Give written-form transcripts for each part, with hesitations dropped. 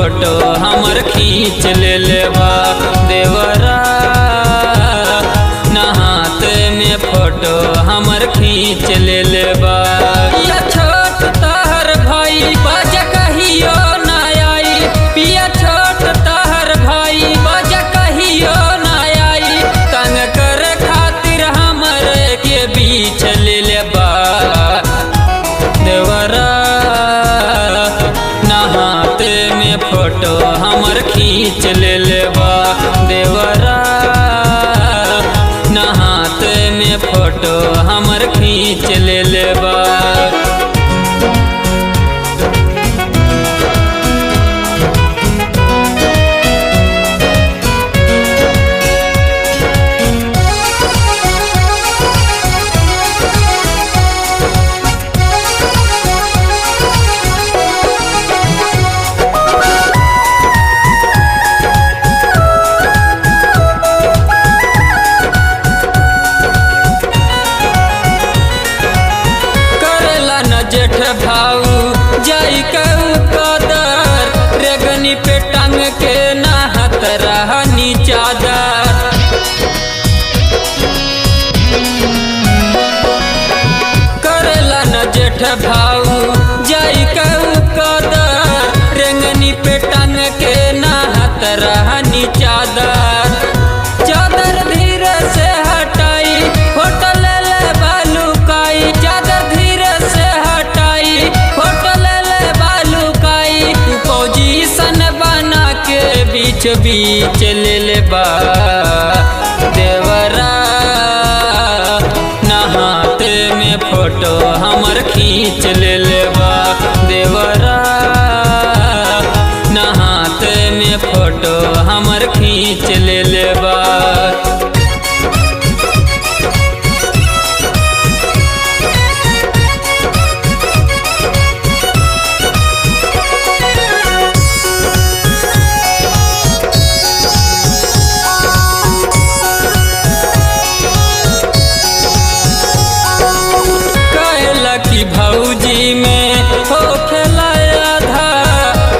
Photo हमर खींच ले बा देवरा नहात में फोटो हमर खींच ले बा। पिया छोट तहर भाई बज कहियो ना आई, पिया छोट तहर भाई बज कहियो ना आई, तंग कर खातिर हमरे के बीच ले बा देवरा नहात में फोटो हमर खींच ले बा देवरा नहात में फोटो हमर खींच ले बा। जेठ भाऊ जाई कहू कदर रेगनी पे टंग के नहात रहनी चादर। करेला न जेठ भाऊ जाई कहू कदर रेगनी पे टंग के नहात रहनी चादर। चादर धीरे से हटाई फोटो ले बालू काई, चादर धीरे से हटाई फोटो ले बालू काई, तू पोजीशन बना के बीच बीच ले बा देवरा नहात में फोटो हमर खींच ले बा देवरा नहात में फोटो हमर खींच ले बा। कि भौजी में हो खेला आधा,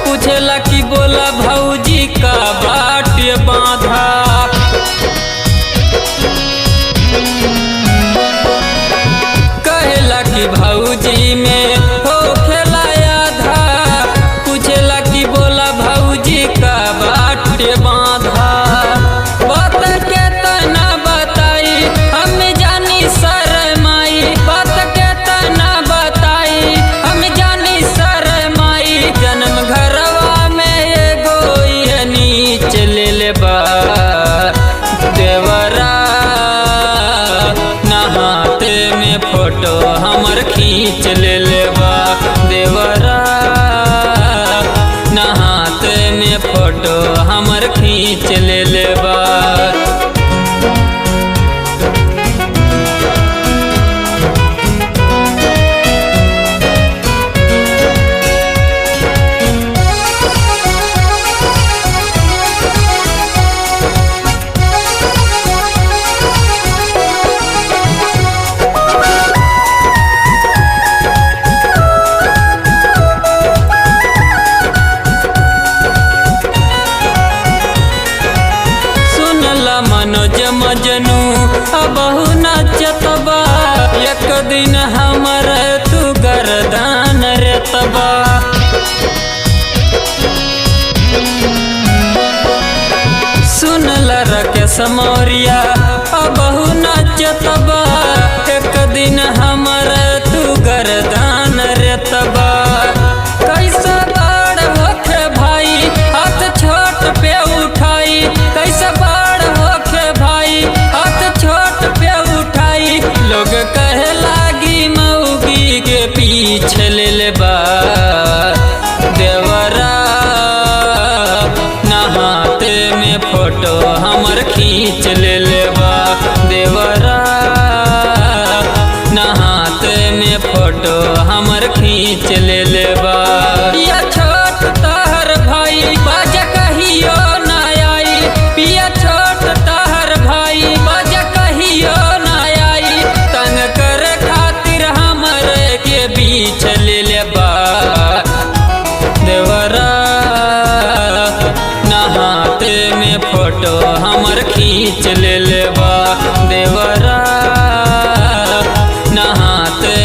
पूछेला कि बोला भौजी का बाटे बांधा। कहेला कि भौजी में हो खेला आधा, पूछेला कि बोला भौजी का बाटे बांधा। बात के तना बताई हम जानी शरमाई, बात के तना बताई हम जानी शरमाई, जन्म घरवा में एगो ये नीच ले बा देवरा नहात में फोटो हमर खींच ले बा देवरा नहात में फोटो हमर खींच ले बा। मनोज मजनू अबहु नाचत बा, एक दिन हमर तू गर्दान रेतबा। सुनल रकेश मौर्या अबहु नाचत बा, एक दिन हमर तू गर्दान रेतबा। कैसा बड़ होखे भाई हाथ छोट पे उठाई, कैसा बड़ होखे भाई हाथ छोट पे उठाई, लोग कहे लागी मऊगी के पीछे ले बा देवरा नहात में फोटो हमर खींच ले बा देवरा नहात में फोटो हमर खींच ले बा। पिया छोट तहर भाई बज कहियो ना आई, पिया छोट तहर भाई बज कहियो ना आई, तंग कर खातिर हमरे के बीच ले बा देवरा खींच ले